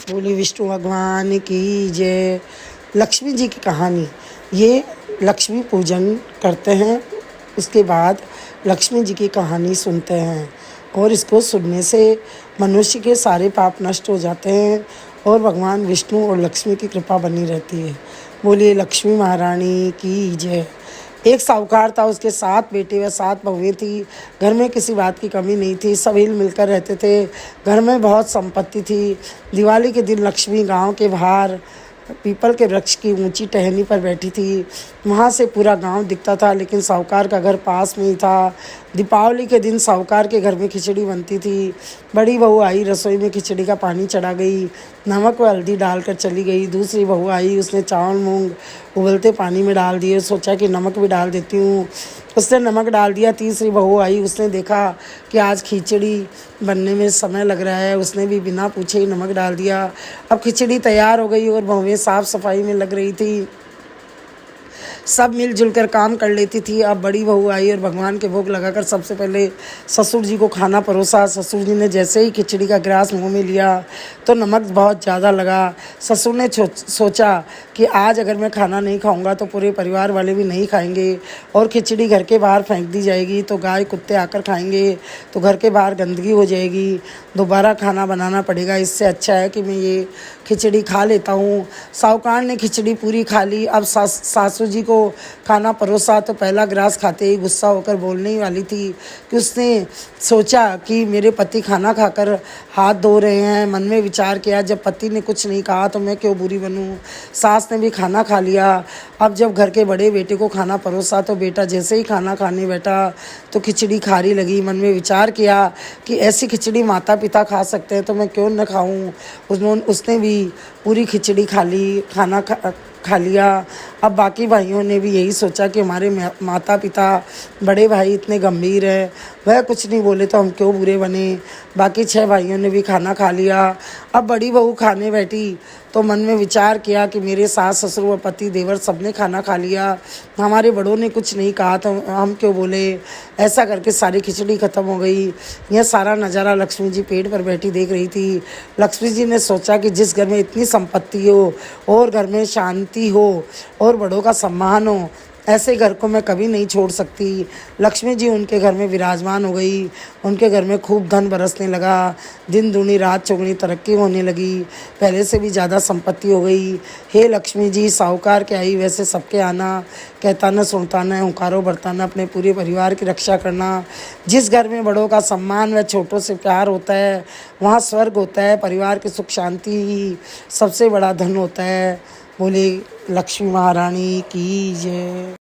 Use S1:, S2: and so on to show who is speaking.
S1: बोले विष्णु भगवान की जय। लक्ष्मी जी की कहानी। ये लक्ष्मी पूजन करते हैं, उसके बाद लक्ष्मी जी की कहानी सुनते हैं और इसको सुनने से मनुष्य के सारे पाप नष्ट हो जाते हैं और भगवान विष्णु और लक्ष्मी की कृपा बनी रहती है। बोलिए लक्ष्मी महारानी की जय। एक साहूकार था, उसके 7 बेटे व 7 बहुएं थी। घर में किसी बात की कमी नहीं थी, सब हिल मिलकर रहते थे। घर में बहुत संपत्ति थी। दिवाली के दिन लक्ष्मी गांव के बाहर पीपल के वृक्ष की ऊंची टहनी पर बैठी थी। वहाँ से पूरा गांव दिखता था, लेकिन साहूकार का घर पास में ही था। दीपावली के दिन साहूकार के घर में खिचड़ी बनती थी। बड़ी बहू आई, रसोई में खिचड़ी का पानी चढ़ा गई, नमक व हल्दी डालकर चली गई। दूसरी बहू आई, उसने चावल मूंग उबलते पानी में डाल दिए। सोचा कि नमक भी डाल देती हूँ, उसने नमक डाल दिया। तीसरी बहू आई, उसने देखा कि आज खिचड़ी बनने में समय लग रहा है, उसने भी बिना पूछे ही नमक डाल दिया। अब खिचड़ी तैयार हो गई और बहुएं साफ सफाई में लग रही थी, सब मिलजुल कर काम कर लेती थी। अब बड़ी बहू आई और भगवान के भोग लगाकर सबसे पहले ससुर जी को खाना परोसा। ससुर जी ने जैसे ही खिचड़ी का गिलास मुंह में लिया तो नमक बहुत ज़्यादा लगा। ससुर ने सोचा कि आज अगर मैं खाना नहीं खाऊंगा तो पूरे परिवार वाले भी नहीं खाएंगे और खिचड़ी घर के बाहर फेंक दी जाएगी तो गाय कुत्ते आकर खाएंगे तो घर के बाहर गंदगी हो जाएगी, दोबारा खाना बनाना पड़ेगा। इससे अच्छा है कि मैं ये खिचड़ी खा लेता हूँ। साहूकार ने खिचड़ी पूरी खा ली। अब सासू जी को खाना परोसा तो पहला गिलास खाते ही गुस्सा होकर बोलने ही वाली थी कि उसने सोचा कि मेरे पति खाना खाकर हाथ धो रहे हैं। मन में विचार किया, जब पति ने कुछ नहीं कहा तो मैं क्यों बुरी बनूं। सास ने भी खाना खा लिया। अब जब घर के बड़े बेटे को खाना परोसा तो बेटा जैसे ही खाना खाने बैठा तो खिचड़ी खारी लगी। मन में विचार किया कि ऐसी खिचड़ी माता पिता खा सकते हैं तो मैं क्यों न खाऊं। उसने भी पूरी खिचड़ी खा ली, खाना खा लिया। अब बाकी भाइयों ने भी यही सोचा कि हमारे माता पिता बड़े भाई इतने गंभीर हैं, वह कुछ नहीं बोले तो हम क्यों बुरे बने। बाकी 6 भाइयों ने भी खाना खा लिया। अब बड़ी बहू खाने बैठी तो मन में विचार किया कि मेरे सास ससुर व पति देवर सबने खाना खा लिया, हमारे बड़ों ने कुछ नहीं कहा तो हम क्यों बोले। ऐसा करके सारी खिचड़ी खत्म हो गई। यह सारा नज़ारा लक्ष्मी जी पेड़ पर बैठी देख रही थी। लक्ष्मी जी ने सोचा कि जिस घर में इतनी संपत्ति हो और घर में शांति हो और बड़ों का सम्मान हो, ऐसे घर को मैं कभी नहीं छोड़ सकती। लक्ष्मी जी उनके घर में विराजमान हो गई। उनके घर में खूब धन बरसने लगा। दिन दूनी रात चौगुनी तरक्की होने लगी, पहले से भी ज़्यादा संपत्ति हो गई। हे लक्ष्मी जी, साहूकार के आई वैसे सबके आना, कहता न सुनता न हुंकारो बरताना, अपने पूरे परिवार की रक्षा करना। जिस घर में बड़ों का सम्मान व छोटों से प्यार होता है वहाँ स्वर्ग होता है। परिवार की सुख शांति ही सबसे बड़ा धन होता है। बोले लक्ष्मी महारानी की जय।